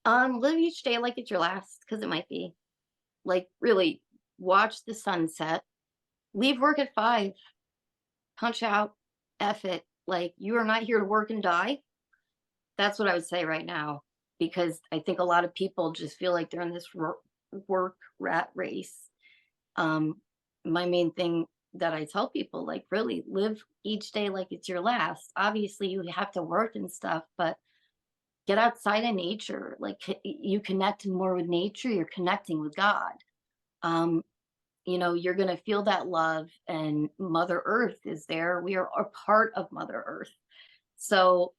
Live each day like it's your last, because it might be. Like, really, watch the sunset. Leave work at 5. Punch out. F it. Like, you are not here to work and die. That's what I would say right now, because I think a lot of people just feel like they're in this work rat race. Um, my main thing that I tell people, like, really live each day like it's your last. Obviously, you have to work and stuff, but get outside in nature. Like, you connect more with nature, you're connecting with God. Um, you're going to feel that love, and Mother Earth is there. We are a part of Mother Earth. So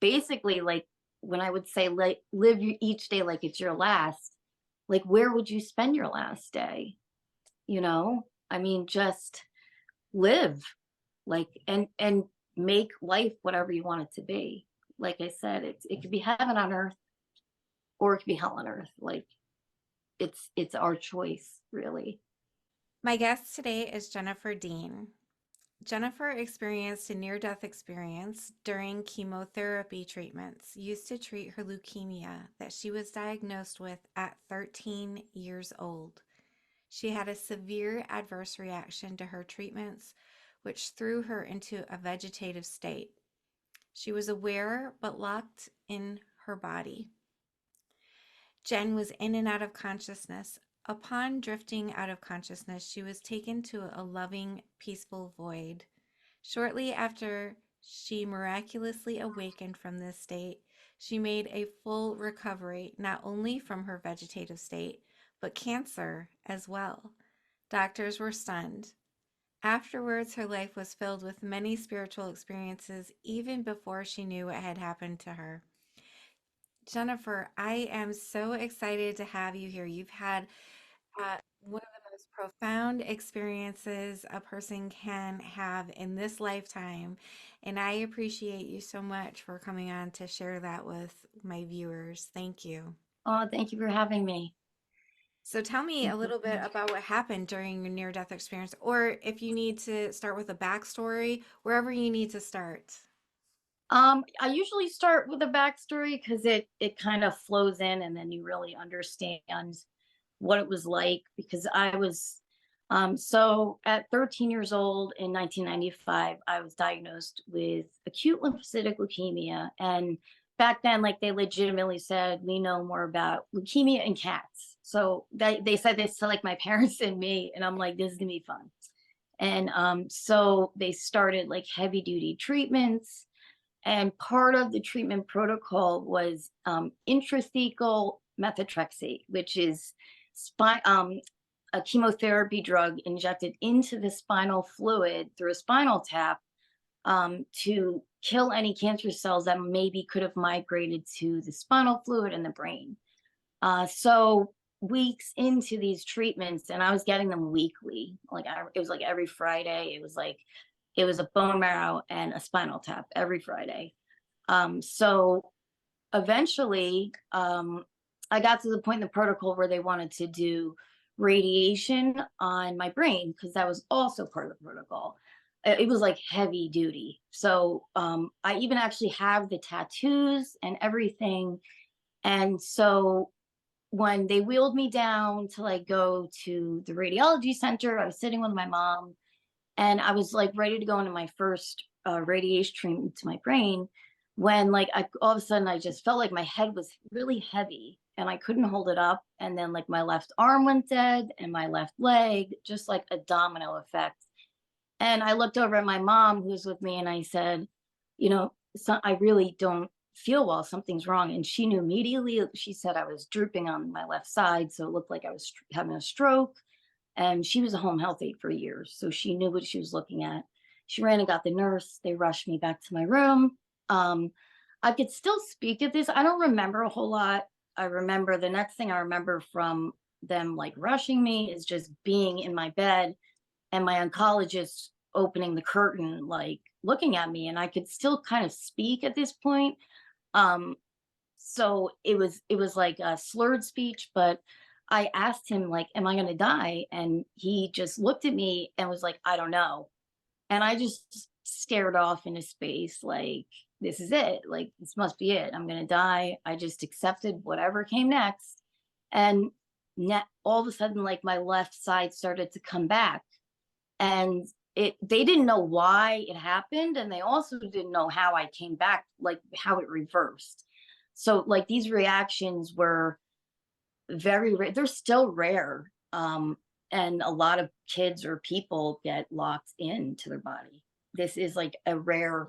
basically, like, when I would say, like, live each day like it's your last, like, where would you spend your last day? I mean, just live, like, and make life whatever you want it to be. Like I said, it could be heaven on earth, or it could be hell on earth. Like, it's our choice, really. My guest today is Jennifer Dean. Jennifer experienced a near death experience during chemotherapy treatments used to treat her leukemia that she was diagnosed with at 13 years old. She had a severe adverse reaction to her treatments, which threw her into a vegetative state. She was aware but locked in her body. Jen was in and out of consciousness. Upon drifting out of consciousness, she was taken to a loving, peaceful void. Shortly after she miraculously awakened from this state, she made a full recovery, not only from her vegetative state, but cancer as well. Doctors were stunned. Afterwards, her life was filled with many spiritual experiences, even before she knew what had happened to her. Jennifer, I am so excited to have you here. You've had one of the most profound experiences a person can have in this lifetime. And I appreciate you so much for coming on to share that with my viewers. Thank you. Oh, thank you for having me. So tell me a little bit about what happened during your near death experience, or if you need to start with a backstory, wherever you need to start. I usually start with a backstory because it kind of flows in, and then you really understand what it was like. Because I was so at 13 years old in 1995, I was diagnosed with acute lymphocytic leukemia. And back then, like, they legitimately said, we know more about leukemia in cats. So they said this to, like, my parents and me, and I'm like, this is gonna be fun. And so they started, like, heavy duty treatments, and part of the treatment protocol was intrathecal methotrexate, which is a chemotherapy drug injected into the spinal fluid through a spinal tap, to kill any cancer cells that maybe could have migrated to the spinal fluid in the brain. So weeks into these treatments, and I was getting them weekly. Like, it was like every Friday. It was a bone marrow and a spinal tap every Friday. So eventually, I got to the point in the protocol where they wanted to do radiation on my brain, because that was also part of the protocol. It was like heavy duty. So I even actually have the tattoos and everything. And so when they wheeled me down to, like, go to the radiology center, I was sitting with my mom, and I was, like, ready to go into my first radiation treatment to my brain, when, like, all of a sudden I just felt like my head was really heavy and I couldn't hold it up. And then, like, my left arm went dead and my left leg, just like a domino effect. And I looked over at my mom, who was with me, and I said, so I really don't feel well. Something's wrong. And she knew immediately. She said I was drooping on my left side. So it looked like I was having a stroke. And she was a home health aide for years. So she knew what she was looking at. She ran and got the nurse. They rushed me back to my room. Um, I could still speak at this. I don't remember a whole lot. I remember the next thing I remember from them, like, rushing me, is just being in my bed and my oncologist opening the curtain, like, looking at me, and I could still kind of speak at this point. Um, so it was like a slurred speech, but I asked him, like, am I going to die? And he just looked at me and was like, I don't know. And I just stared off into space, like, this is it. Like, this must be it. I'm going to die. I just accepted whatever came next. And all of a sudden, like, my left side started to come back. And they didn't know why it happened. And they also didn't know how I came back, like how it reversed. So like these reactions were very rare. They're still rare. And a lot of kids or people get locked into their body. This is like a rare,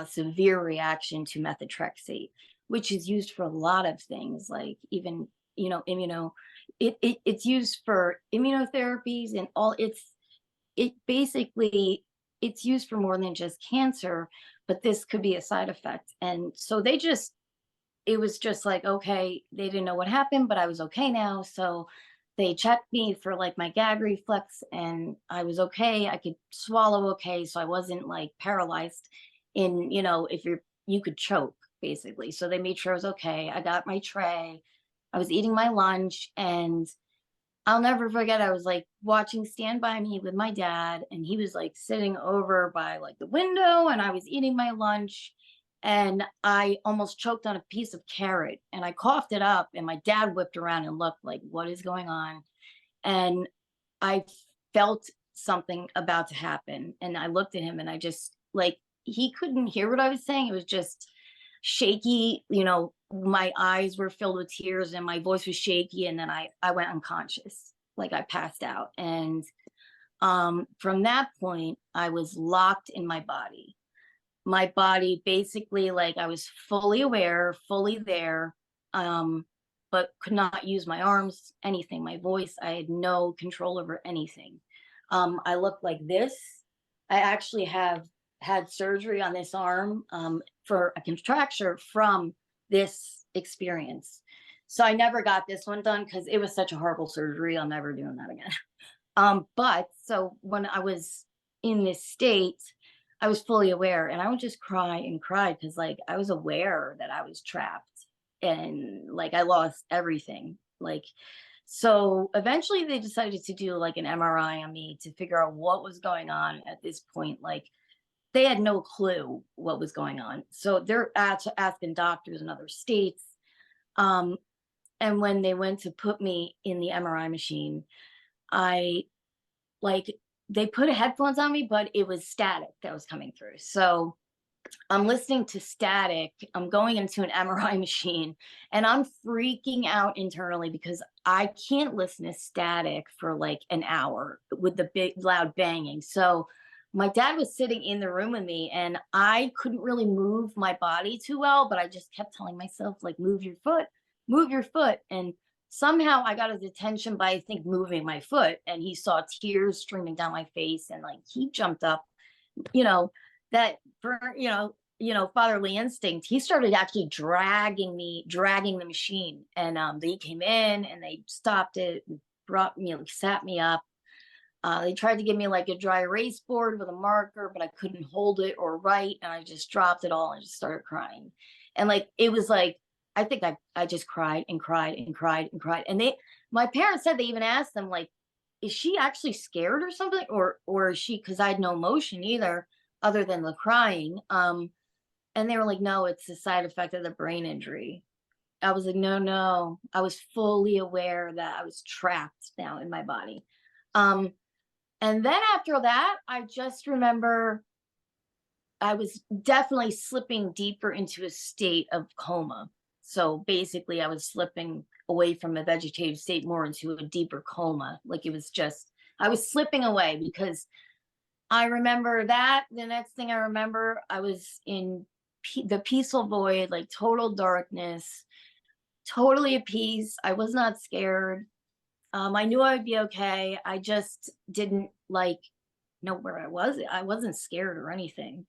severe reaction to methotrexate, which is used for a lot of things, like even, it's used for immunotherapies and all. It basically, it's used for more than just cancer, but this could be a side effect. And so it was just like, okay, they didn't know what happened, but I was okay now. So they checked me for like my gag reflex and I was okay. I could swallow okay. So I wasn't like paralyzed if you could choke basically. So they made sure I was okay. I got my tray. I was eating my lunch, and I'll never forget, I was like watching Stand By Me with my dad, and he was like sitting over by like the window, and I was eating my lunch, and I almost choked on a piece of carrot, and I coughed it up, and my dad whipped around and looked like, what is going on? And I felt something about to happen, and I looked at him, and I just like, he couldn't hear what I was saying. It was just shaky, my eyes were filled with tears and my voice was shaky, and then I went unconscious, like I passed out. And from that point I was locked in my body basically, like I was fully aware, fully there, but could not use my arms, anything, my voice. I had no control over anything. I looked like this. I actually have had surgery on this arm, for a contracture from this experience. So I never got this one done because it was such a horrible surgery. I'm never doing that again. But so when I was in this state, I was fully aware, and I would just cry and cry because like I was aware that I was trapped and like I lost everything. Like, so eventually they decided to do like an MRI on me to figure out what was going on at this point. Like, they had no clue what was going on. So they're asking doctors in other states. Um, and when they went to put me in the MRI machine, I like, they put headphones on me, but it was static that was coming through. So I'm listening to static. I'm going into an MRI machine, and I'm freaking out internally because I can't listen to static for like an hour with the big loud banging. So my dad was sitting in the room with me, and I couldn't really move my body too well, but I just kept telling myself, like, move your foot, move your foot. And somehow I got his attention by, I think, moving my foot, and he saw tears streaming down my face, and like he jumped up, you know, that for fatherly instinct. He started actually dragging the machine, and they came in and they stopped it and brought me, like, sat me up. They tried to give me like a dry erase board with a marker, but I couldn't hold it or write, and I just dropped it all and just started crying. And like, it was like, I think I just cried and cried and cried and cried. And my parents said, they even asked them, like, is she actually scared or something, or is she, because I had no emotion either other than the crying. And they were like, no, it's a side effect of the brain injury. I was like, no, no. I was fully aware that I was trapped now in my body. And then after that, I just remember I was definitely slipping deeper into a state of coma. So basically, I was slipping away from a vegetative state more into a deeper coma. Like, it was just, I was slipping away because I remember that. The next thing I remember, I was in the peaceful void, like total darkness, totally at peace. I was not scared. I knew I would be okay. I just didn't like know where I was. I wasn't scared or anything.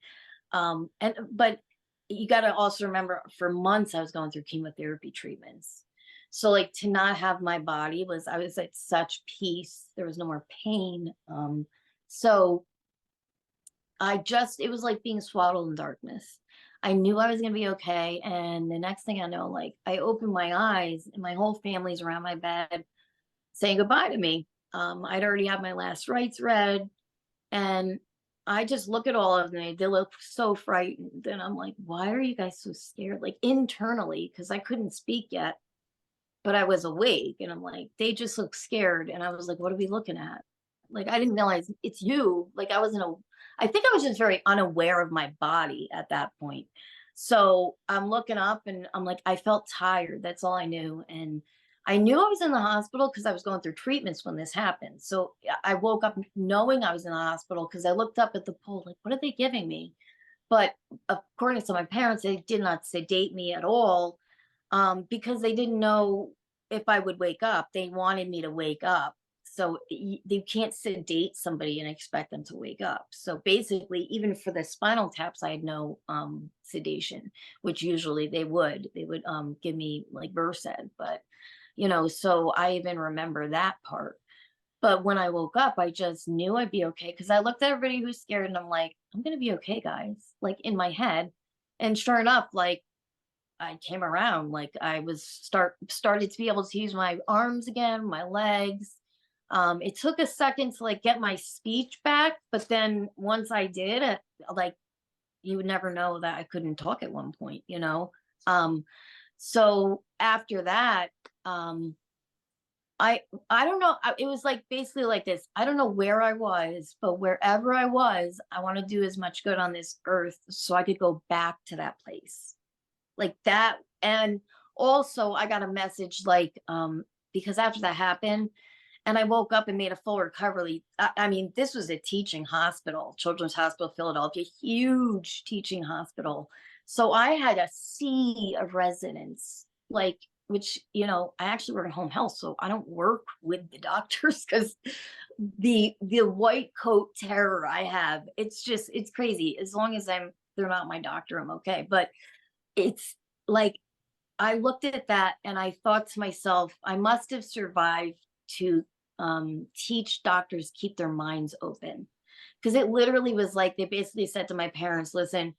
But you got to also remember, for months I was going through chemotherapy treatments. So like, to not have my body I was at such peace. There was no more pain. So it was like being swaddled in darkness. I knew I was going to be okay. And the next thing I know, like, I opened my eyes and my whole family's around my bed saying goodbye to me. I'd already had my last rites read, and I just look at all of them. They look so frightened. And I'm like, why are you guys so scared? Like internally, because I couldn't speak yet, but I was awake. And I'm like, they just look scared. And I was like, what are we looking at? Like, I didn't realize it's you. Like, I think I was just very unaware of my body at that point. So I'm looking up and I'm like, I felt tired. That's all I knew. And I knew I was in the hospital because I was going through treatments when this happened. So I woke up knowing I was in the hospital because I looked up at the pole, like, what are they giving me? But according to my parents, they did not sedate me at all, because they didn't know if I would wake up. They wanted me to wake up. So you can't sedate somebody and expect them to wake up. So basically, even for the spinal taps, I had no sedation, which usually they would. They would give me like Versed, but so I even remember that part. But when I woke up, I just knew I'd be okay because I looked at everybody who's scared and I'm like, I'm gonna be okay, guys, like in my head. And sure enough, like I came around, like I was started to be able to use my arms again, my legs. It took a second to like get my speech back, but then once I did it, like you would never know that I couldn't talk at one point. So after that, um, I don't know. It was like basically like this. I don't know where I was, but wherever I was, I want to do as much good on this earth so I could go back to that place like that. And also I got a message like because after that happened and I woke up and made a full recovery. I mean, this was a teaching hospital, Children's Hospital Philadelphia, huge teaching hospital. So I had a sea of residents, like, which, I actually work in home health, so I don't work with the doctors because the white coat terror I have, it's crazy. As long as they're not my doctor, I'm okay. But it's like I looked at that and I thought to myself, I must have survived to teach doctors keep their minds open. Because it literally was like they basically said to my parents, listen,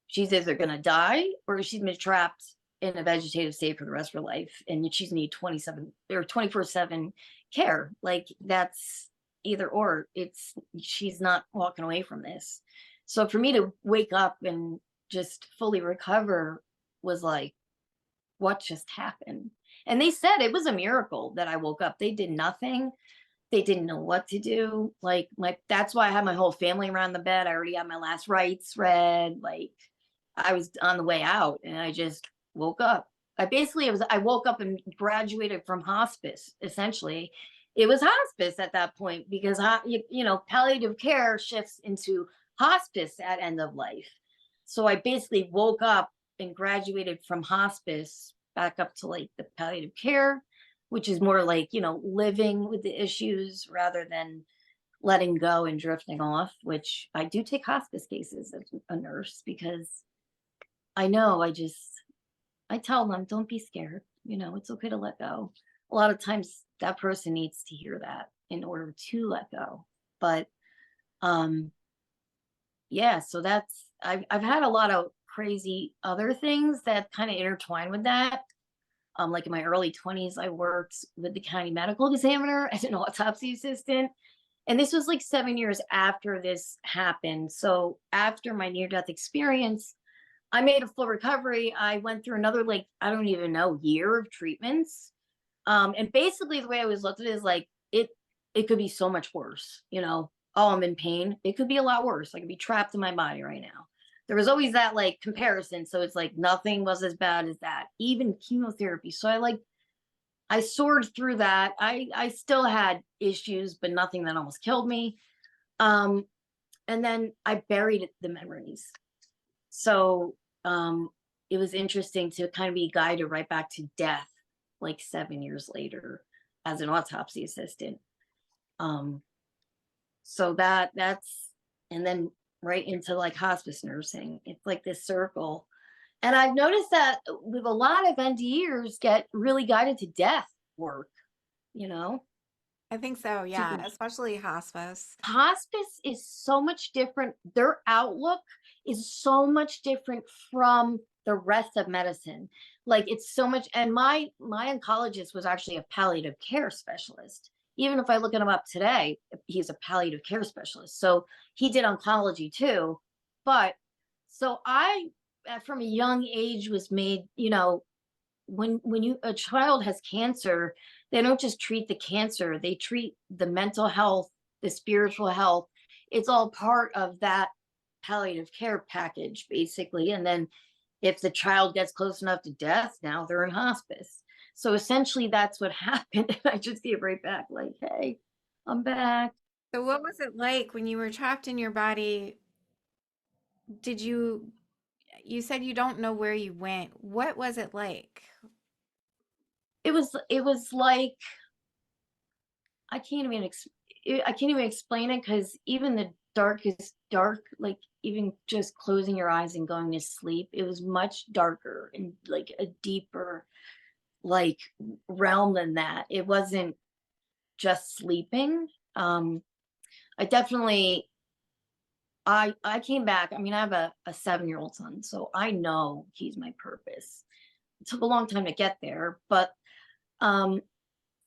she's either going to die or she's been trapped in a vegetative state for the rest of her life. And she's need 27 or 24/7 care. Like that's either or. She's not walking away from this. So for me to wake up and just fully recover was like, what just happened? And they said it was a miracle that I woke up. They did nothing. They didn't know what to do. Like that's why I had my whole family around the bed. I already had my last rites read. Like I was on the way out and I just woke up. I woke up and graduated from hospice. Essentially, it was hospice at that point because palliative care shifts into hospice at end of life. So I basically woke up and graduated from hospice back up to like the palliative care, which is more like, living with the issues rather than letting go and drifting off, which I do take hospice cases as a nurse because I know I tell them, don't be scared. It's okay to let go. A lot of times that person needs to hear that in order to let go. But yeah, so I've had a lot of crazy other things that kind of intertwine with that. Like in my early 20s, I worked with the county medical examiner as an autopsy assistant. And this was like 7 years after this happened. So after my near-death experience, I made a full recovery. I went through another, like, I don't even know, year of treatments. And basically the way I was looked at it is like, it could be so much worse, oh, I'm in pain. It could be a lot worse. I could be trapped in my body right now. There was always that like comparison. So it's like nothing was as bad as that, even chemotherapy. So I soared through that. I still had issues, but nothing that almost killed me. And then I buried the memories. So it was interesting to kind of be guided right back to death, like 7 years later, as an autopsy assistant. So that's and then right into like hospice nursing. It's like this circle. And I've noticed that with a lot of NDErs get really guided to death work, you know, I think so, to yeah, especially hospice. hospice is so much different. Their outlook is so much different from the rest of medicine. Like it's so much, and my oncologist was actually a palliative care specialist. even if I look at him up today, he's a palliative care specialist. So he did oncology too. But so I, from a young age, was made, when you a child has cancer, they don't just treat the cancer, they treat the mental health, the spiritual health. It's all part of that palliative care package, basically. And then if the child gets close enough to death, now they're in hospice. So essentially that's what happened. I just gave right back, like, hey, I'm back. So what was it like when you were trapped in your body? Did you said you don't know where you went. What was it like? It was like, I can't even I can't even explain it, because even the darkest dark, like even just closing your eyes and going to sleep, it was much darker and like a deeper like realm than that. It wasn't just sleeping. I definitely I came back. I mean, I have a 7-year-old son, so I know he's my purpose. It took a long time to get there, but um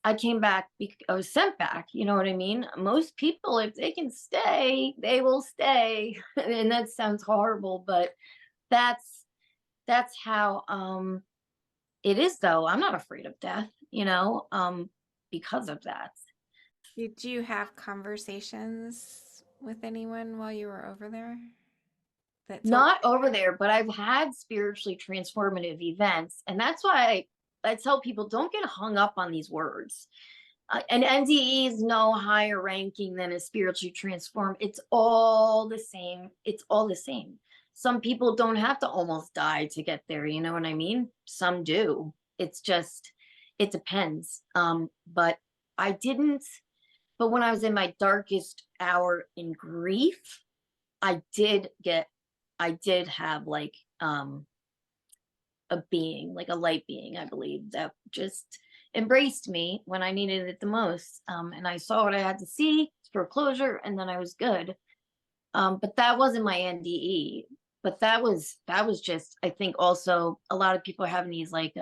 I came back, I was sent back, you know what I mean? Most people, if they can stay, they will stay. And that sounds horrible, but that's that's how it is though. I'm not afraid of death, because of that. Did you have conversations with anyone while you were over there that told Not over there, but I've had spiritually transformative events. And that's why I tell people, don't get hung up on these words. An NDE is no higher ranking than a spiritually transformed. It's all the same. It's all the same. Some people don't have to almost die to get there. You know what I mean? Some do. It's just, it depends. But I didn't, but when I was in my darkest hour in grief, I did get, I did have like a being, like a light being, I believe, that just embraced me when I needed it the most. And I saw what I had to see for closure, and then I was good. But that wasn't my NDE. But that was just, I think also a lot of people are having these like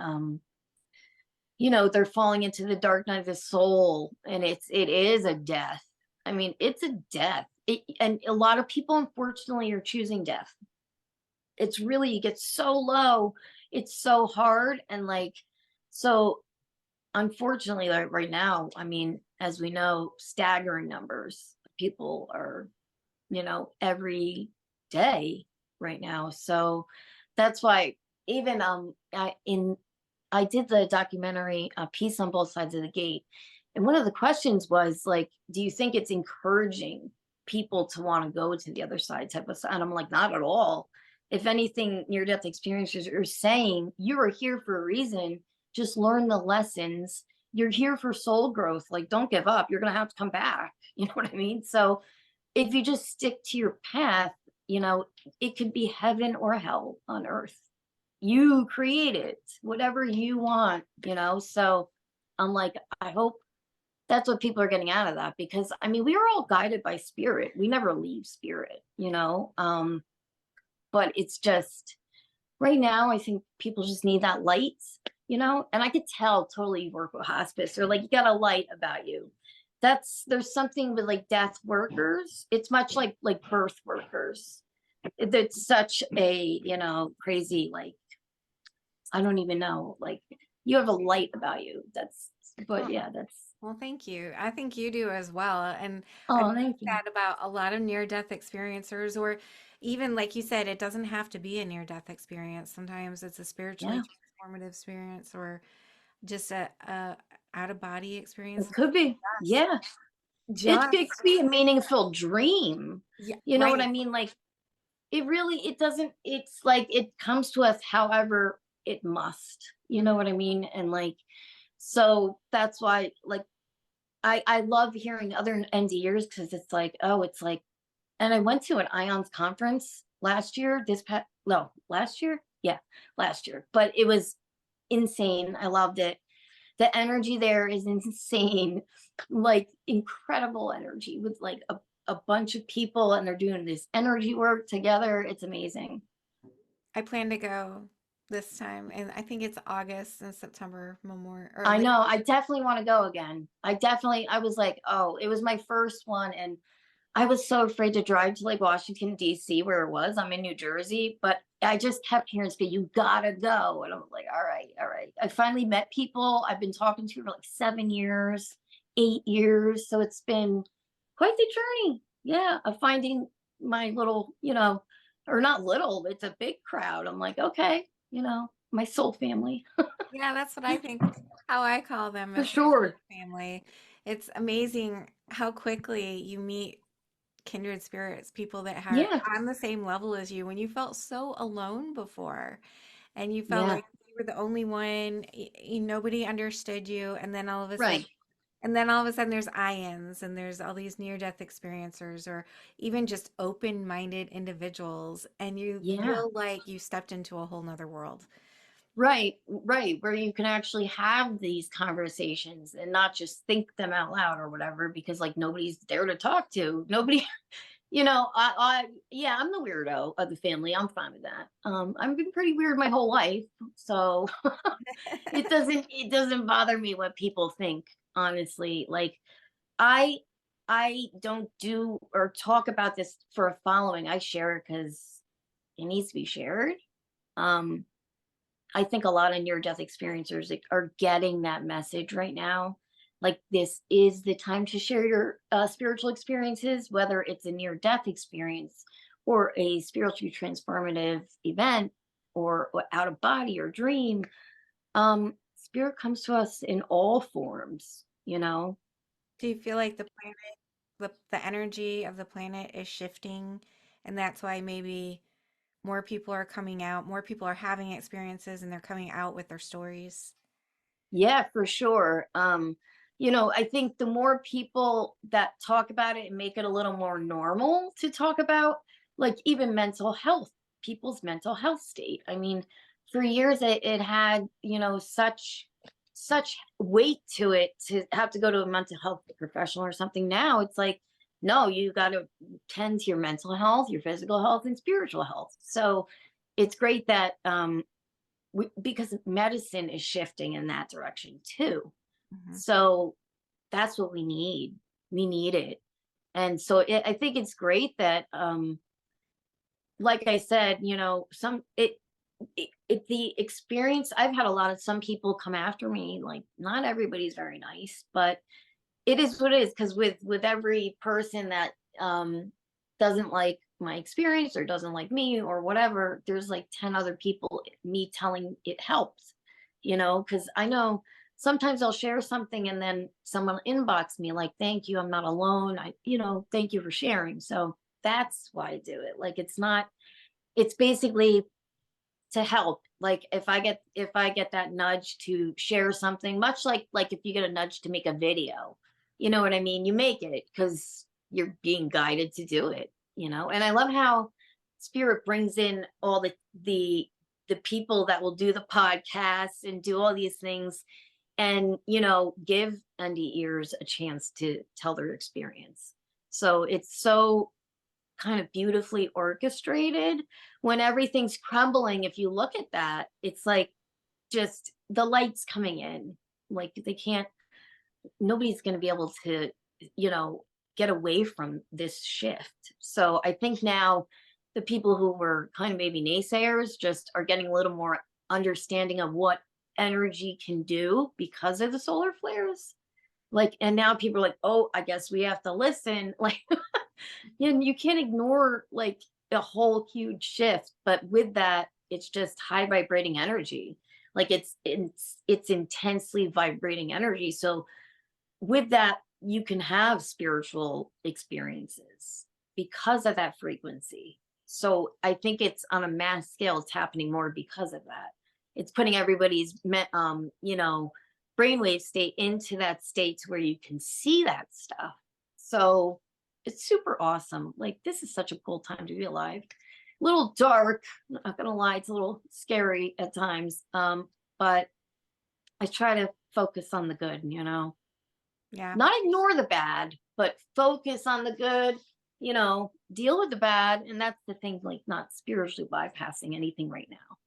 they're falling into the dark night of the soul, and it is a death. I mean, it's a death. And a lot of people unfortunately are choosing death. It's really, you get so low, it's so hard. And like, so unfortunately, like right now, I mean, as we know, staggering numbers of people are, every day right now. So that's why even I did the documentary Peace on Both Sides of the Gate. And one of the questions was like, do you think it's encouraging people to want to go to the other side type of, and I'm like, not at all. If anything, near death experiences are saying you are here for a reason. Just learn the lessons. You're here for soul growth. Like, don't give up. You're going to have to come back. You know what I mean? So if you just stick to your path, it could be heaven or hell on earth. You create it, whatever you want. So I'm like, I hope that's what people are getting out of that, because I mean, we are all guided by spirit. We never leave spirit. But it's just right now, I think people just need that light. And I could tell totally you work with hospice, or like you got a light about you. There's something with like death workers. It's much like birth workers. It's such a, crazy, like, I don't even know, like you have a light about you. But well, yeah, that's, well, thank you. I think you do as well. And I oh, think thank you. that about a lot of near-death experiencers, or even like you said, it doesn't have to be a near-death experience. Sometimes it's a spiritually Yeah, transformative experience, or just a out-of-body experience. it could be. Just, Yeah. It just, could be a meaningful dream. yeah, You know what I right. mean? Like, it doesn't, it's like it comes to us however it must. You know what I mean? And like, so that's why, like, I love hearing other NDers, because it's like, oh, it's like, and I went to an IONS conference last year, no, last year? Yeah, last year. But it was insane. I loved it. The energy there is insane, like incredible energy with like a bunch of people, and they're doing this energy work together. It's amazing. I plan to go. this time, and I think it's August and September Memorial or I like know. I definitely want to go again. I was like, oh, it was my first one. And I was so afraid to drive to like Washington, D.C., where it was. I'm in New Jersey, but I just kept hearing speak, you gotta go. And I'm like, all right, all right. I finally met people I've been talking to for like 7 years, 8 years. So it's been quite the journey. Yeah, of finding my little, or not little, it's a big crowd. I'm like, okay, my soul family. yeah, that's what I think, how I call them For is my soul sure. family. It's amazing how quickly you meet kindred spirits, people that are Yeah, on the same level as you when you felt so alone before and you felt yeah, like you were the only one, nobody understood you, right. and then all of a sudden there's IANs and there's all these near-death experiencers or even just open-minded individuals and you Yeah. feel like you stepped into a whole nother world. Right, right, where you can actually have these conversations and not just think them out loud or whatever, because like nobody's there to talk to. Nobody, yeah, I'm the weirdo of the family. I'm fine with that. I've been pretty weird my whole life, so it doesn't bother me what people think. Honestly, like I I don't do or talk about this for a following. I share it because it needs to be shared. Um, I think a lot of near death experiencers are getting that message right now. Like, this is the time to share your spiritual experiences, whether it's a near death experience or a spiritually transformative event or out of body or dream. Spirit comes to us in all forms. Do you feel like the planet, the energy of the planet is shifting and that's why maybe more people are coming out, more people are having experiences and they're coming out with their stories? Yeah, for sure. I think the more people that talk about it and make it a little more normal to talk about, like even mental health, people's mental health state. I mean, for years it had, such weight to it to have to go to a mental health professional or something. Now it's like, no, you got to tend to your mental health, your physical health, and spiritual health. So it's great that because medicine is shifting in that direction too. Mhm. So that's what we need. We need it. And so I think it's great that, like I said, the experience I've had a lot of some people come after me. Like, not everybody's very nice, but it is what it is. Because with every person that doesn't like my experience or doesn't like me or whatever, there's like 10 other people, me telling it helps, because I know sometimes I'll share something and then someone inbox me like, thank you, I'm not alone. Thank you for sharing. So that's why I do it. Like, it's basically to help. Like, if I get that nudge to share something, much like if you get a nudge to make a video, you know what I mean? You make it because you're being guided to do it. And I love how spirit brings in all the people that will do the podcasts and do all these things, and give ND ears a chance to tell their experience. So it's so kind of beautifully orchestrated. When everything's crumbling, if you look at that, it's like just the lights coming in. Like, they can't, nobody's going to be able to, you know, get away from this shift. So I think now the people who were kind of maybe naysayers just are getting a little more understanding of what energy can do because of the solar flares. Like, and now people are like, oh, I guess we have to listen. Like, and you can't ignore like a whole huge shift, but with that, it's just high vibrating energy. Like, it's intensely vibrating energy. So with that, you can have spiritual experiences because of that frequency. So I think it's on a mass scale, it's happening more because of that. It's putting everybody's brainwave state into that state to where you can see that stuff. So it's super awesome. Like, this is such a cool time to be alive. A little dark, not gonna lie, it's a little scary at times. But I try to focus on the good. Yeah. Not ignore the bad, but focus on the good, deal with the bad. And that's the thing, like, not spiritually bypassing anything right now.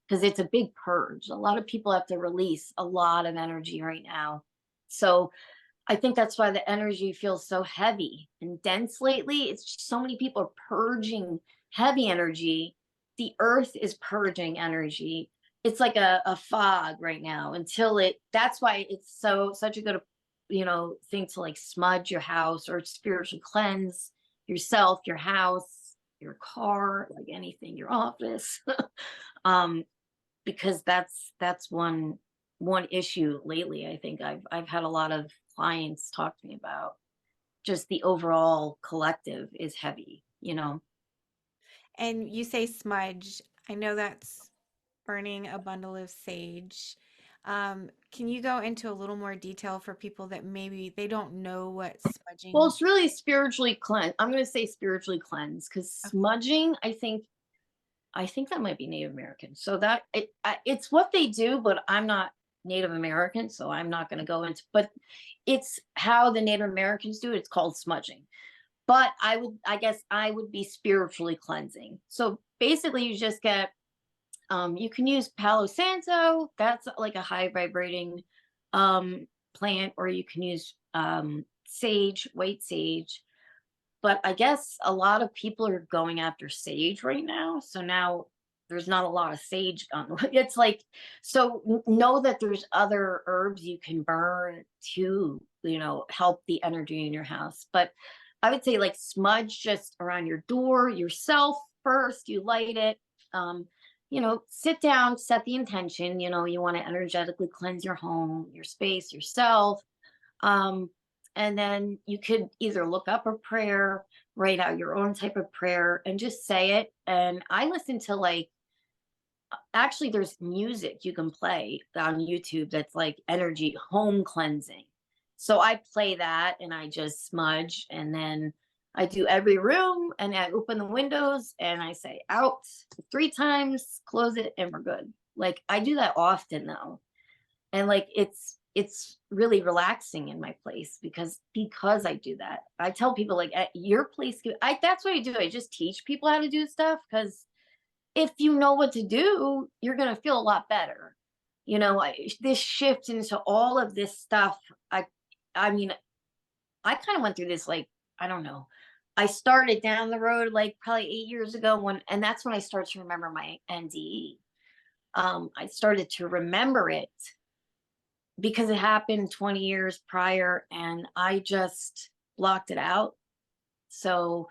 because it's a big purge. A lot of people have to release a lot of energy right now. So I think that's why the energy feels so heavy and dense lately. It's just so many people are purging heavy energy. The earth is purging energy. It's like a fog right now until that's why it's such a good, thing to like smudge your house or spiritually cleanse yourself, your house, your car, like anything, your office. um, because that's one issue lately. I think I've had a lot of clients talk to me about just the overall collective is heavy. And you say smudge. I know that's burning a bundle of sage. Can you go into a little more detail for people that maybe they don't know what Well, smudging? it's really spiritually cleanse. I'm going to say spiritually cleanse because Okay. smudging, I think that might be Native American. So it's what they do, but I'm not Native American, so I'm not going to go into. But it's how the Native Americans do it. It's called smudging. But I guess I would be spiritually cleansing. So basically, you just get. You can use Palo Santo. That's like a high vibrating plant, or you can use sage, white sage. But I guess a lot of people are going after sage right now. So now there's not a lot of sage on. It's like, so know that there's other herbs you can burn to, help the energy in your house. But I would say like smudge just around your door, yourself first, you light it. Sit down, set the intention, you want to energetically cleanse your home, your space, yourself. Um, and then you could either look up a prayer, write out your own type of prayer, and just say it. And I listen to like, actually, there's music you can play on YouTube that's like energy home cleansing. So I play that and I just smudge. And then I do every room and I open the windows and I say out 3 times, close it, and we're good. Like I do that often though, and like it's really relaxing in my place because I do that. I tell people like at your place, that's what I do. I just teach people how to do stuff because if you know what to do, you're gonna feel a lot better. This shift into all of this stuff. I mean, I kind of went through this like I don't know. I started down the road like probably 8 years ago and that's when I started to remember my NDE. I started to remember it because it happened 20 years prior and I just blocked it out. So,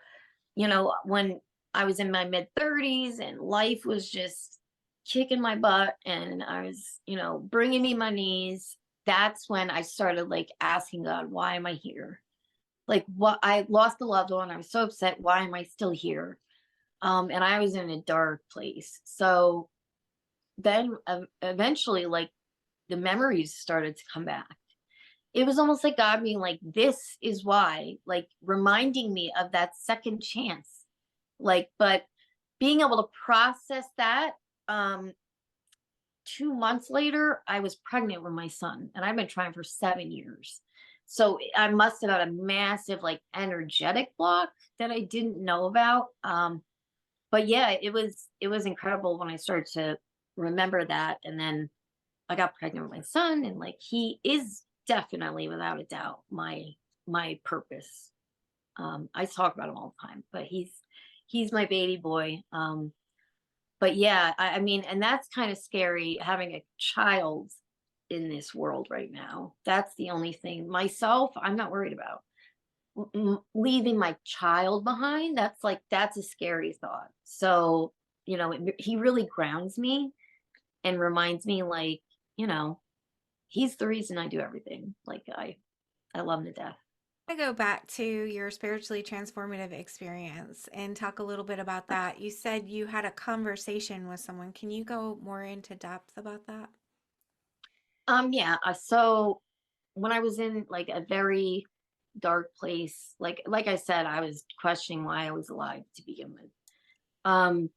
when I was in my mid 30s and life was just kicking my butt and I was, bringing me my knees, that's when I started like asking God, why am I here? Like what I lost a loved one. I was so upset. Why am I still here? And I was in a dark place. So then eventually, like the memories started to come back. It was almost like God being like, this is why, like reminding me of that second chance. Like, but being able to process that, 2 months later, I was pregnant with my son, and I've been trying for 7 years. So I must have had a massive like energetic block that I didn't know about. But yeah, it was incredible when I started to remember that. And then I got pregnant with my son, and like he is definitely without a doubt my purpose. I talk about him all the time, but he's my baby boy. But yeah, I mean, and that's kind of scary having a child in this world right now. That's the only thing. Myself, I'm not worried about. Leaving my child behind, that's a scary thought. So, he really grounds me and reminds me like, you know, he's the reason I do everything. Like I love him to death. I go back to your spiritually transformative experience and talk a little bit about that. You said you had a conversation with someone. Can you go more into depth about that? Yeah, so when I was in like a very dark place, like I said, I was questioning why I was alive to begin with. Um,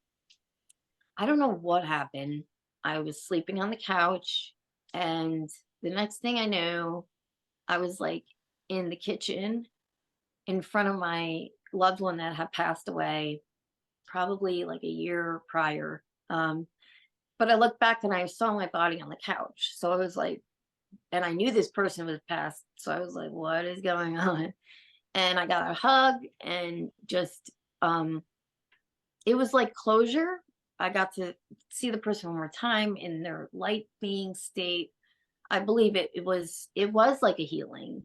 I don't know what happened. I was sleeping on the couch, and the next thing I knew, I was like in the kitchen in front of my loved one that had passed away probably like a year prior. But I looked back and I saw my body on the couch. So I was like, and I knew this person was passed. So I was like, what is going on? And I got a hug and just, um, it was like closure. I got to see the person one more time in their light being state. I believe it was like a healing.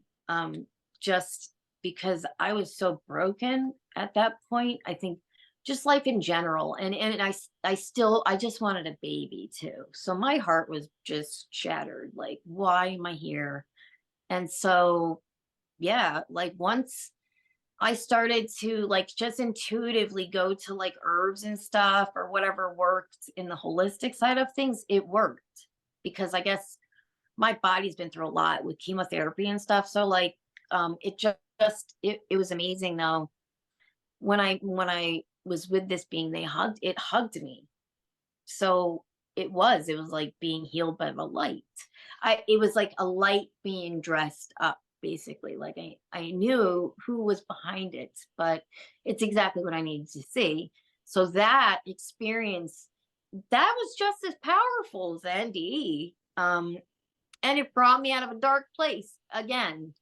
Just because I was so broken at that point. I think just life in general. And I just wanted a baby too. So my heart was just shattered. Like, why am I here? And so yeah, like once I started to like just intuitively go to like herbs and stuff or whatever worked in the holistic side of things, it worked because I guess my body's been through a lot with chemotherapy and stuff. So like it just it was amazing though. When I was with this being, it hugged me. So it was like being healed by the light. It was like a light being dressed up, basically. Like I knew who was behind it, but it's exactly what I needed to see. So that experience, that was just as powerful as NDE. And it brought me out of a dark place again.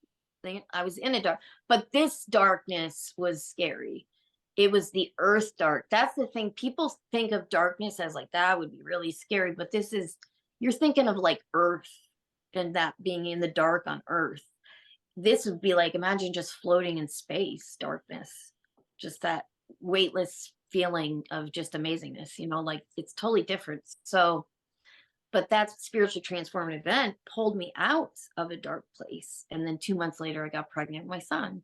I was in a dark, but this darkness was scary. It was the earth dark. That's the thing. People think of darkness as like that would be really scary, but you're thinking of like earth and that being in the dark on earth. This would be like, imagine just floating in space, darkness, just that weightless feeling of just amazingness, like it's totally different. So, but that spiritually transformative event pulled me out of a dark place. And then 2 months later, I got pregnant with my son.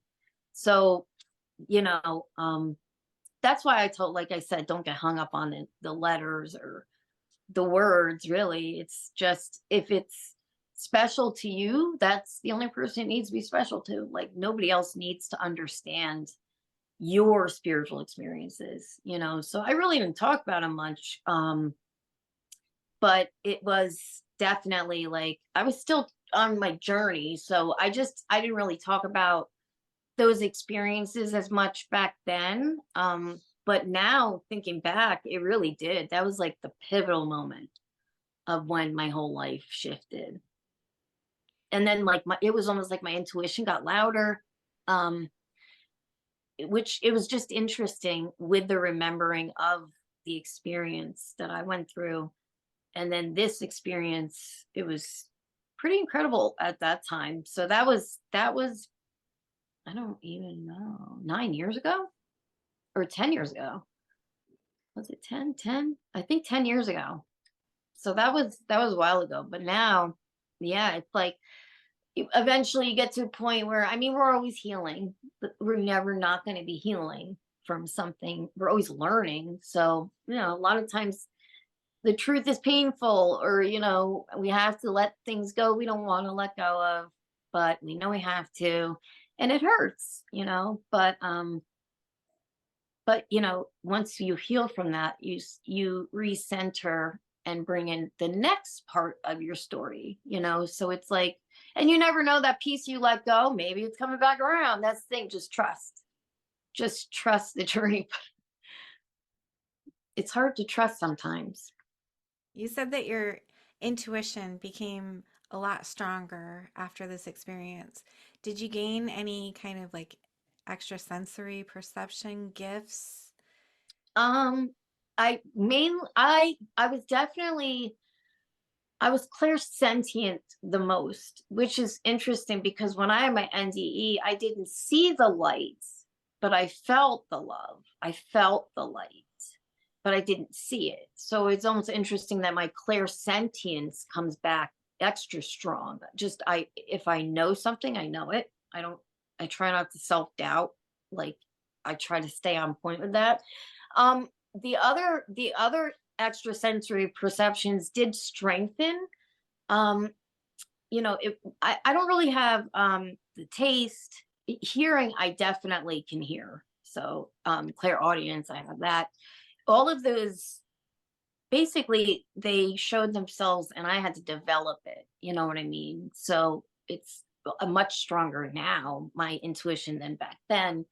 So, you know, that's why like I said, don't get hung up on the letters or the words, really. It's just, if it's special to you, that's the only person it needs to be special to. Like nobody else needs to understand your spiritual experiences. So I really didn't talk about them much. But it was definitely like I was still on my journey. So I didn't really talk about those experiences as much back then. But now thinking back, it really did. That was like the pivotal moment of when my whole life shifted. And then like it was almost like my intuition got louder. Um, which it was just interesting with the remembering of the experience that I went through. And then this experience, it was pretty incredible at that time. So that was I don't even know, 9 years ago or 10 years ago. Was it 10? I think 10 years ago. So that was a while ago. But now, yeah, it's like eventually you get to a point where, I mean, we're always healing, but we're never not going to be healing from something. We're always learning. So, a lot of times the truth is painful, or we have to let things go we don't want to let go of, but we know we have to, and it hurts. But once you heal from that, you recenter and bring in the next part of your story. So it's like, and you never know, that piece you let go, maybe it's coming back around. That's the thing. Just trust the journey. It's hard to trust sometimes. You said that your intuition became a lot stronger after this experience. Did you gain any kind of like extrasensory perception gifts? Um, I was clairsentient the most, which is interesting because when I had my NDE, I didn't see the lights, but I felt the love. I felt the light, but I didn't see it. So it's almost interesting that my clairsentience comes back extra strong. If I know something, I know it. I try not to self-doubt. Like I try to stay on point with that. The other extrasensory perceptions did strengthen. Um, I don't really have the taste. Hearing, I definitely can hear. So clairaudience, I have that. All of those, basically, they showed themselves and I had to develop it. You know what I mean? So it's a much stronger now, my intuition, than back then.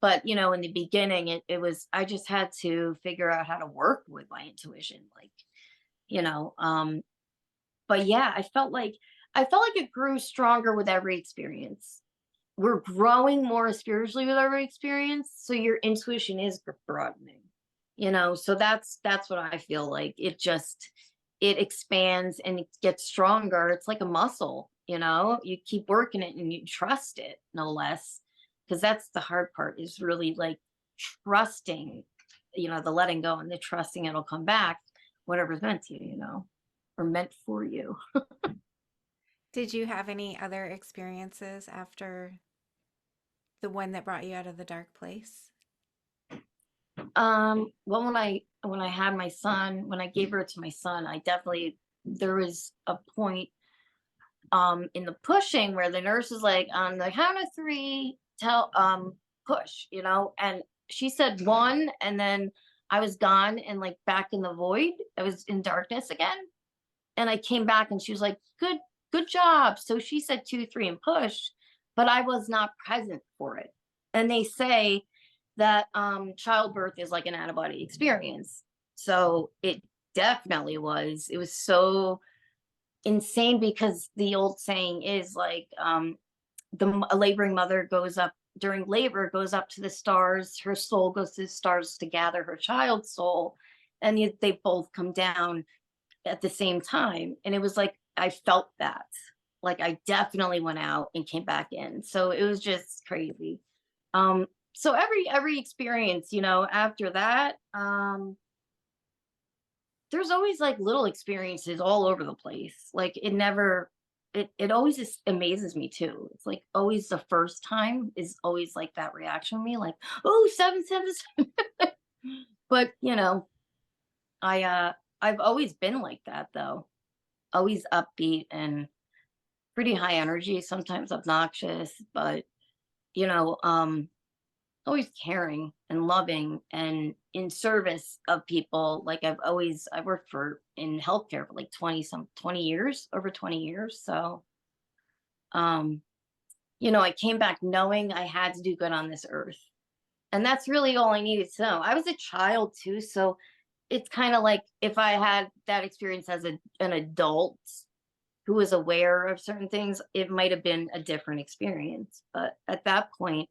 But in the beginning, it was, I just had to figure out how to work with my intuition. Like you know. But yeah, I felt like it grew stronger with every experience. We're growing more spiritually with every experience, so your intuition is broadening, so that's what I feel like. It expands and it gets stronger. It's like a muscle, you keep working it and you trust it, no less, because that's the hard part, is really like trusting, the letting go and the trusting it'll come back, whatever's meant to you, or meant for you. Did you have any other experiences after the one that brought you out of the dark place? Well, when I had my son, when I gave birth to my son, I definitely, there was a point in the pushing where the nurse was like, on the count of three, tell push, and she said one, and then I was gone and like back in the void. I was in darkness again. And I came back and she was like, good job. So she said two, three, and push, but I was not present for it. And they say that childbirth is like an out of body experience. So it definitely was. It was so insane, because the old saying is like, a laboring mother goes up during labor, goes up to the stars. Her soul goes to the stars to gather her child's soul. And they both come down at the same time. And it was like, I felt that. Like I definitely went out and came back in. So it was just crazy. So every experience, after that, there's always like little experiences all over the place. Like it always just amazes me too. It's like always the first time is always like that reaction to me, like, oh, 777. But I've always been like that though. Always upbeat and pretty high energy, sometimes obnoxious, but you know, um, always caring and loving and in service of people. Like I worked in healthcare for like 20 years, over 20 years. So, um, I came back knowing I had to do good on this earth. And that's really all I needed to know. I was a child too, so it's kind of like if I had that experience as an adult who was aware of certain things, it might have been a different experience. But at that point,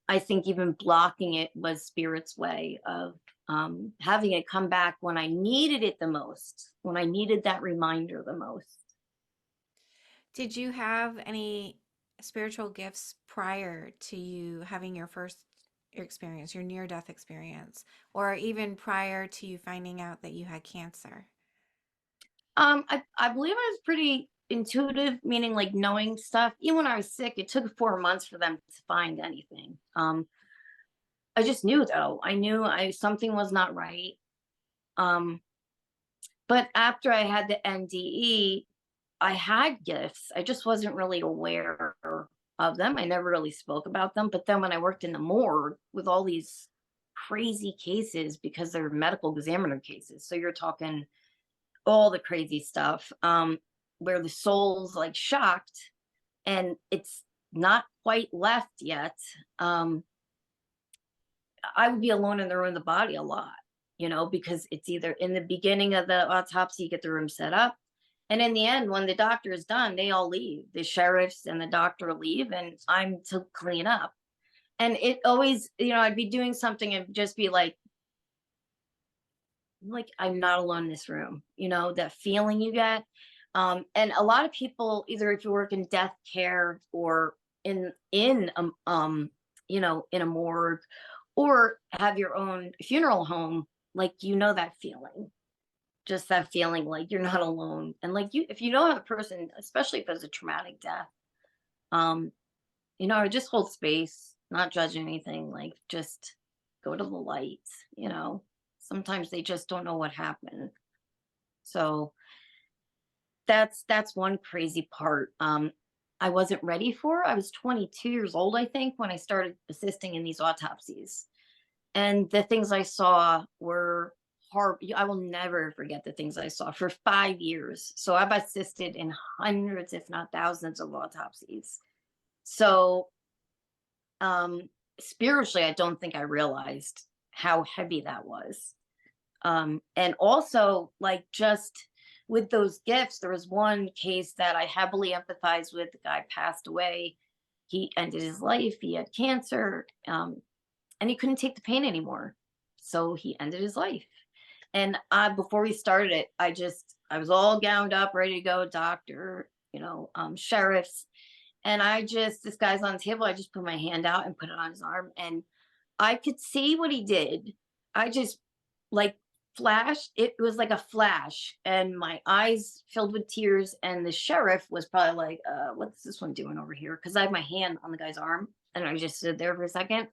I think even blocking it was spirit's way of having it come back when I needed it the most, when I needed that reminder the most. Did you have any spiritual gifts prior to you having your first experience, your near death experience, or even prior to you finding out that you had cancer? I believe I was pretty intuitive, meaning like knowing stuff. Even when I was sick, it took 4 months for them to find anything. I just knew though. I knew I something was not right. Um, but after I had the NDE, I had gifts. I just wasn't really aware of them. I never really spoke about them. But then when I worked in the morgue with all these crazy cases, because they're medical examiner cases, so you're talking all the crazy stuff, where the soul's like shocked and it's not quite left yet. um I would be alone in the room, the body a lot, because it's either in the beginning of the autopsy, you get the room set up, and in the end, when the doctor is done, they all leave. The sheriffs and the doctor leave, and I'm to clean up. And it always, I'd be doing something and just be like I'm not alone in this room, that feeling you get. And a lot of people, either if you work in death care or in a morgue, or have your own funeral home, like that feeling, just that feeling like you're not alone. And like if you know how the person, especially if it's a traumatic death, um, or just hold space, not judge anything, like just go to the light, sometimes they just don't know what happened. So that's one crazy part. I wasn't ready for. I was 22 years old, I think, when I started assisting in these autopsies. And the things I saw were horrible. I will never forget the things I saw for 5 years. So I've assisted in hundreds, if not thousands, of autopsies. So spiritually, I don't think I realized how heavy that was. And also, like, just with those gifts, there was one case that I heavily empathized with. The guy passed away. He ended his life. He had cancer, and he couldn't take the pain anymore. So he ended his life. And before we started it, I was all gowned up, ready to go, doctor, sheriffs. And this guy's on the table. I just put my hand out and put it on his arm. And I could see what he did. I just like flashed. It was like a flash. And my eyes filled with tears. And the sheriff was probably like, what's this one doing over here? Because I had my hand on the guy's arm. And I just stood there for a second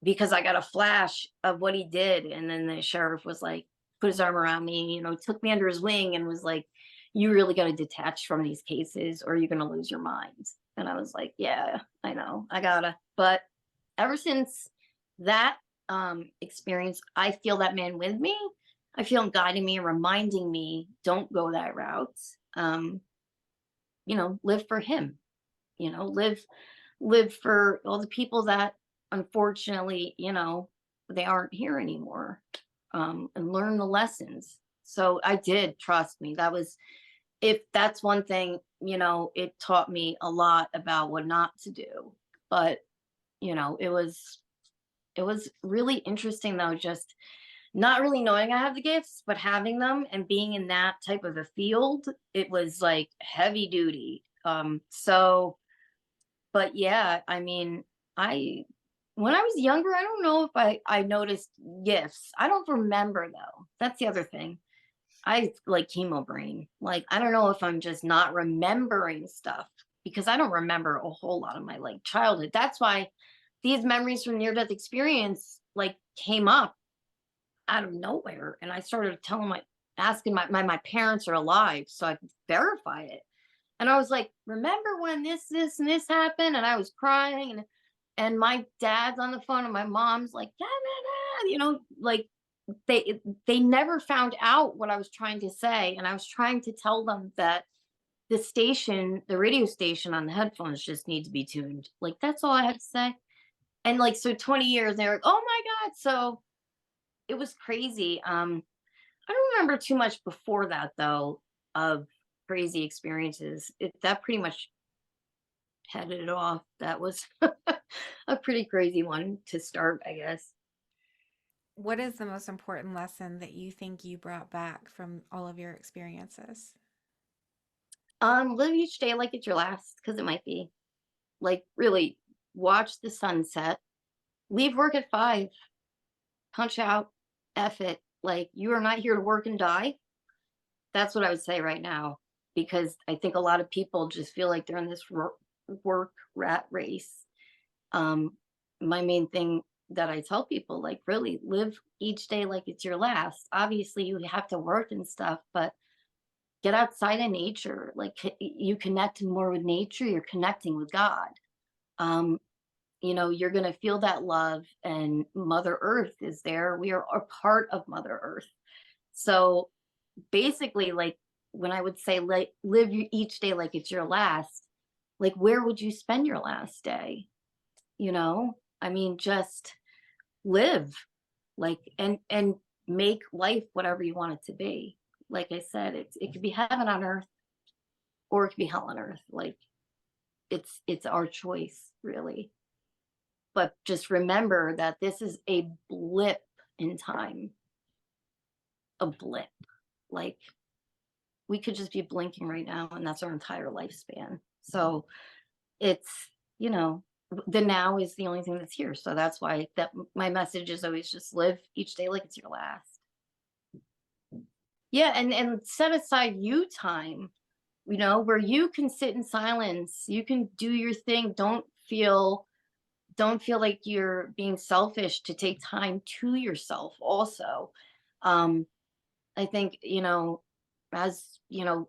because I got a flash of what he did. And then the sheriff was like, put his arm around me, took me under his wing and was like, you really got to detach from these cases or you're going to lose your mind. And I was like, yeah, I know, I gotta. But ever since that experience, I feel that man with me. I feel him guiding me and reminding me, don't go that route. Live for him, live for all the people that unfortunately, they aren't here anymore, and learn the lessons. So I did, trust me. If that's one thing, it taught me a lot about what not to do. But, it was really interesting though, just not really knowing I have the gifts, but having them and being in that type of a field, it was like heavy duty. But yeah, I mean, I when I was younger, I don't know if I noticed gifts. I don't remember though. That's the other thing. I like chemo brain. Like I don't know if I'm just not remembering stuff because I don't remember a whole lot of my like childhood. That's why these memories from near death experience like came up out of nowhere, and I started asking my parents are alive so I could verify it. And I was like, remember when this, and this happened? And I was crying, and my dad's on the phone, and my mom's like, "Yeah, like they never found out what I was trying to say. And I was trying to tell them that the radio station on the headphones just need to be tuned. Like that's all I had to say. And like so 20 years, they're like, oh my God. So it was crazy. I don't remember too much before that though, of crazy experiences. That pretty much headed it off. That was a pretty crazy one to start, I guess. What is the most important lesson that you think you brought back from all of your experiences? Live each day like it's your last, because it might be. Like really watch the sunset. Leave work at 5. Punch out. F it. Like you are not here to work and die. That's what I would say right now, because I think a lot of people just feel like they're in this work rat race. My main thing that I tell people, like, really live each day like it's your last. Obviously, you have to work and stuff, but get outside in nature. Like, you connect more with nature, you're connecting with God. Um, you're going to feel that love, and Mother Earth is there. We are a part of Mother Earth. So basically, like, when I would say, like, live each day like it's your last, like, where would you spend your last day? I mean, just live, like, and make life whatever you want it to be. Like I said, it could be heaven on earth or it could be hell on earth. Like it's our choice, really. But just remember that this is a blip in time. A blip. Like we could just be blinking right now and that's our entire lifespan. So it's, you know, the now is the only thing that's here. So that's why that my message is always just live each day like it's your last. Yeah, and set aside you time, where you can sit in silence, you can do your thing. Don't feel like you're being selfish to take time to yourself also. Um I think, as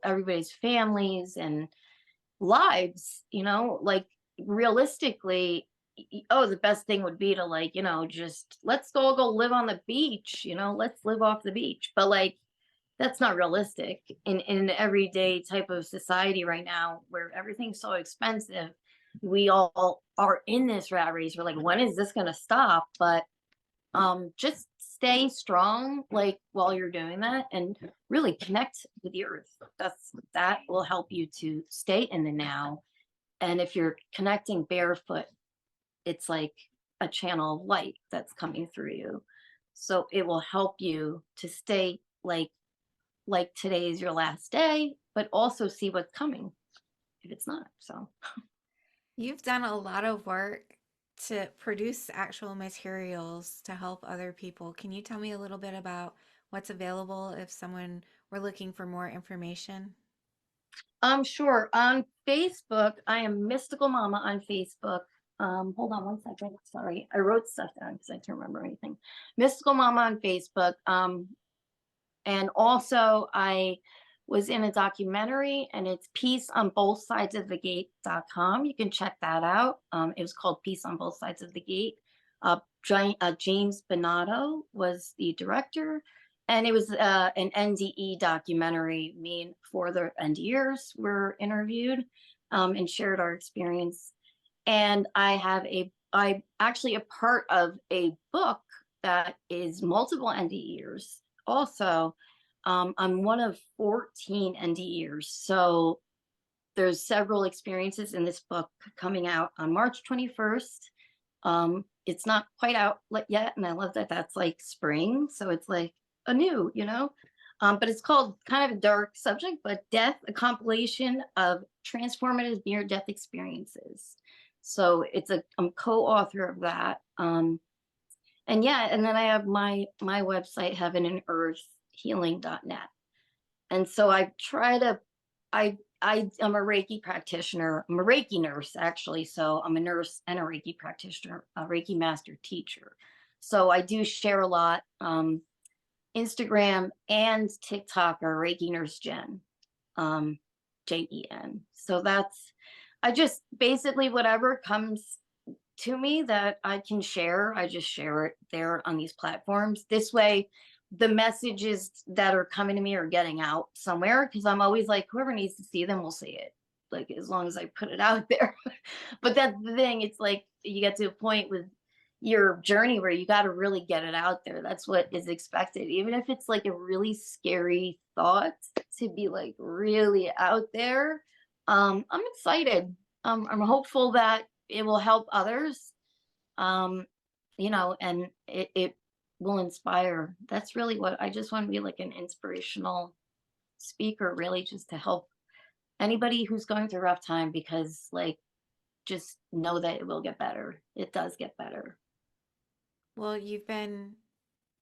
everybody's families and lives, like realistically, the best thing would be to like, just let's go live on the beach, let's live off the beach. But like that's not realistic in an everyday type of society right now where everything's so expensive. We all are in this rat race. We're like, when is this going to stop? But just stay strong, like while you're doing that, and really connect with the earth. That will help you to stay in the now. And if you're connecting barefoot, it's like a channel of light that's coming through you. So it will help you to stay like today is your last day, but also see what's coming if it's not. So You've done a lot of work to produce actual materials to help other people. Can you tell me a little bit about what's available if someone were looking for more information? sure. On Facebook, I am Mystical Mama on Facebook. Hold on one second. Sorry, I wrote stuff down because I can't remember anything. Mystical Mama on Facebook. And also I was in a documentary, and it's peace on both sides of the gate.com. You can check that out. It was called Peace on Both Sides of the Gate. James Bonato was the director, and it was an NDE documentary. Me and 4 other NDers were interviewed, and shared our experience. And I actually a part of a book that is multiple NDErs also. I'm one of 14 NDErs. So there's several experiences in this book coming out on March 21st. It's not quite out yet, and I love that that's like spring. So it's like a new, but it's called kind of a dark subject, but Death, a compilation of transformative near-death experiences. So I'm co-author of that. And yeah, and then I have my website, heavenandearthhealing.net. And so I am a Reiki practitioner. I'm a Reiki nurse, actually. So I'm a nurse and a Reiki practitioner, a Reiki master teacher. So I do share a lot. Instagram and TikTok are Reiki Nurse Jen, JEN. So I just basically whatever comes to me that I can share, I just share it there on these platforms. This way, the messages that are coming to me are getting out somewhere, because I'm always like, whoever needs to see them will see it. Like, as long as I put it out there. But that's the thing. It's like you get to a point with your journey where you got to really get it out there. That's what is expected. Even if it's like a really scary thought, to be like really out there. I'm excited. I'm hopeful that it will help others. Um, and it will inspire. That's really what I just want to be, like an inspirational speaker, really, just to help anybody who's going through a rough time, because like just know that it will get better. It does get better. Well, you've been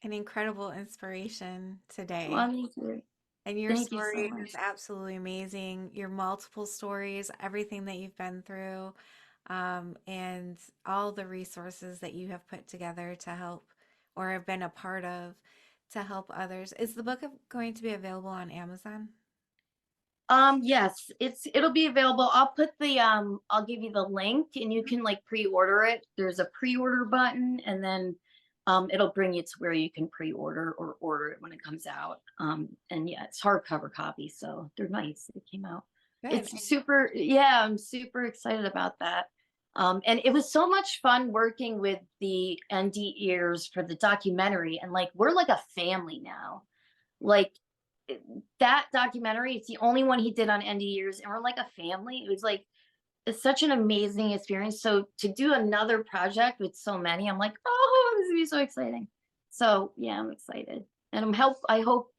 an incredible inspiration today. Well, thank you. And your Thank you so story much. is absolutely amazing. Your multiple stories, everything that you've been through, and all the resources that you have put together to help or have been a part of to help others. Is the book going to be available on Amazon? Yes, it'll be available. I'll give you the link, and you can like pre-order it. There's a pre-order button, and then it'll bring you to where you can pre-order or order it when it comes out. And yeah, it's hardcover copy, so they're nice. It came out. Good. It's super, yeah, I'm super excited about that. And it was so much fun working with the ND ears for the documentary, and like we're like a family now. Like that documentary, it's the only one he did on ND years, and we're like a family. It was like it's such an amazing experience. So to do another project with so many, I'm like, oh, this is gonna be so exciting. So yeah, I'm excited, and I hope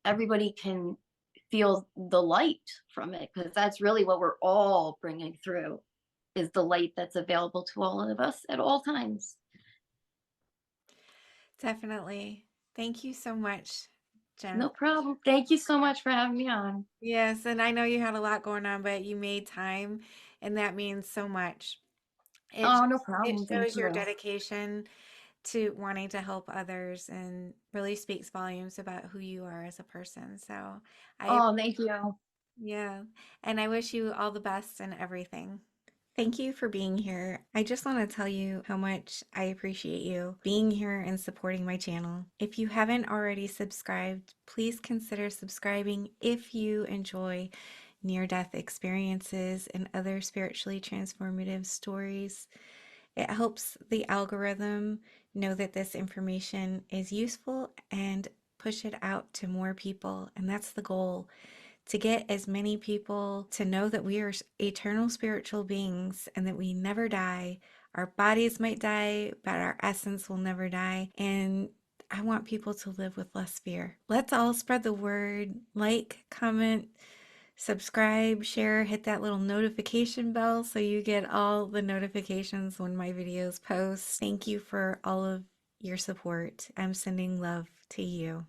everybody can feel the light from it, because that's really what we're all bringing through, is the light that's available to all of us at all times. Definitely. Thank you so much, No Jennifer. problem. Thank you so much for having me on. Yes, and I know you had a lot going on, but you made time, and that means so much. Oh, no It problem. Thank shows your you. dedication to wanting to help others and really speaks volumes about who you are as a person. So I, Oh, thank you. yeah, and I wish you all the best and everything. Thank you for being here. I just want to tell you how much I appreciate you being here and supporting my channel. If you haven't already subscribed, please consider subscribing if you enjoy near death experiences and other spiritually transformative stories. It helps the algorithm know that this information is useful and push it out to more people. And that's the goal, to get as many people to know that we are eternal spiritual beings and that we never die. Our bodies might die, but our essence will never die. And I want people to live with less fear. Let's all spread the word. Like, comment, subscribe, share, hit that little notification bell so you get all the notifications when my videos post. Thank you for all of your support. I'm sending love to you.